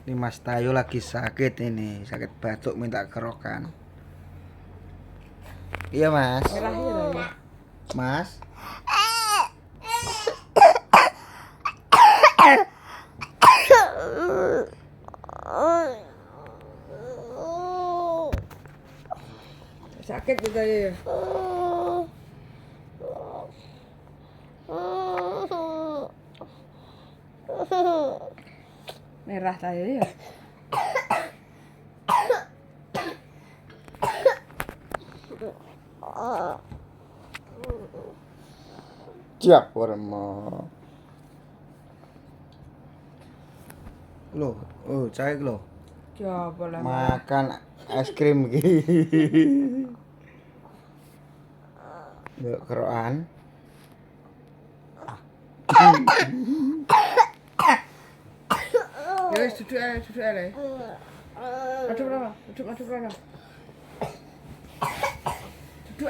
Ini Mas Tayo lagi sakit ini, sakit batuk minta kerokan. Iya Mas. Mas. Sakit gitu ya. Merah tayo ya. Siap warma. Loh, cair loh. Coba lah. Makan es krim iki. Yuk kerokan. Ya wis duduk ae. Aduk berapa? Aduk berapa?